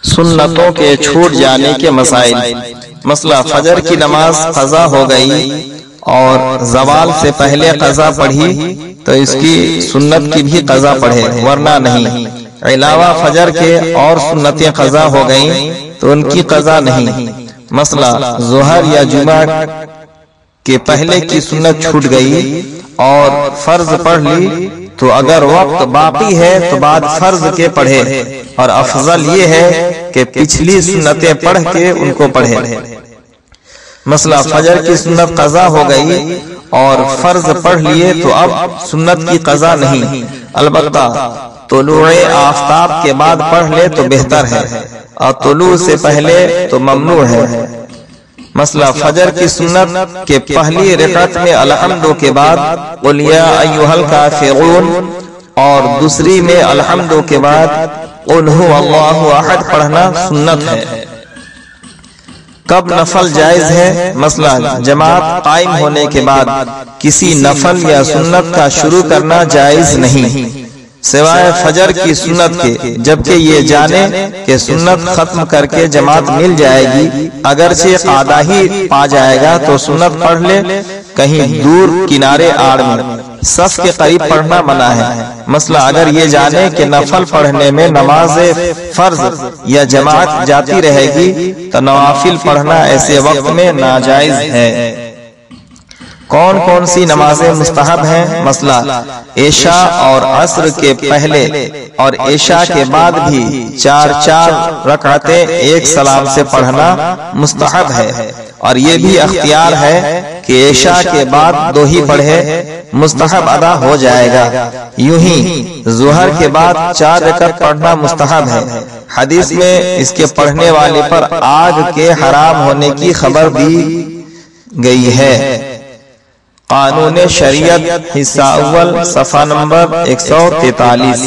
سنتوں کے چھوٹ جانے کے مسائل۔ مسئلہ فجر کی نماز قضا ہو گئی اور زوال سے پہلے قضا پڑھی تو اس کی سنت کی بھی قضا پڑھے، ورنہ نہیں۔ علاوہ فجر کے اور سنتیں قضا ہو گئیں تو ان کی قضا نہیں۔ مسئلہ ظہر یا جمعہ کے پہلے کی سنت چھوٹ گئی اور فرض پڑھ لی تو اگر وقت باقی ہے تو بعد فرض کے پڑھے، اور افضل یہ ہے کہ پچھلی سنتیں پڑھ کے ان کو پڑھے۔ مسئلہ فجر کی سنت قضا ہو گئی اور فرض پڑھ لیے تو اب سنت کی قضا نہیں، البتہ طلوع آفتاب کے بعد پڑھ لے تو بہتر ہے، اور طلوع سے پہلے تو ممنوع ہے۔ مسئلہ فجر کی سنت کے پہلی رکعت میں الحمد کے بعد قل یا ایھا الکافرون اور دوسری میں الحمد کے بعد قل ھو اللہ احد پڑھنا سنت ہے۔ کب نفل جائز ہے؟ مسئلہ جماعت قائم ہونے کے بعد کسی نفل یا سنت کا شروع کرنا جائز نہیں، سوائے فجر کی سنت کے، جبکہ یہ جانے کہ سنت ختم کر کے جماعت مل جائے گی، اگرچہ قعدہ ہی پا جائے گا تو سنت پڑھ لے، کہیں دور کنارے آڑ میں، صف کے قریب پڑھنا منع ہے۔ مسئلہ اگر یہ جانے کہ نفل پڑھنے میں نماز فرض یا جماعت جاتی رہے گی تو نوافل پڑھنا ایسے وقت میں ناجائز ہے۔ کون کون سی نمازیں مستحب ہیں؟ مسئلہ عشاء اور عصر کے پہلے اور عشاء کے بعد بھی 4 رکعتیں ایک سلام سے پڑھنا مستحب ہے، اور یہ بھی اختیار ہے کہ عشاء کے بعد 2 ہی پڑھے، مستحب ادا ہو جائے گا۔ یوں ہی ظہر کے بعد 4 رکعت پڑھنا مستحب ہے، حدیث میں اس کے پڑھنے والے پر آگ کے حرام ہونے کی خبر دی گئی ہے۔ قانون شریعت حصہ اول صفحہ نمبر 143۔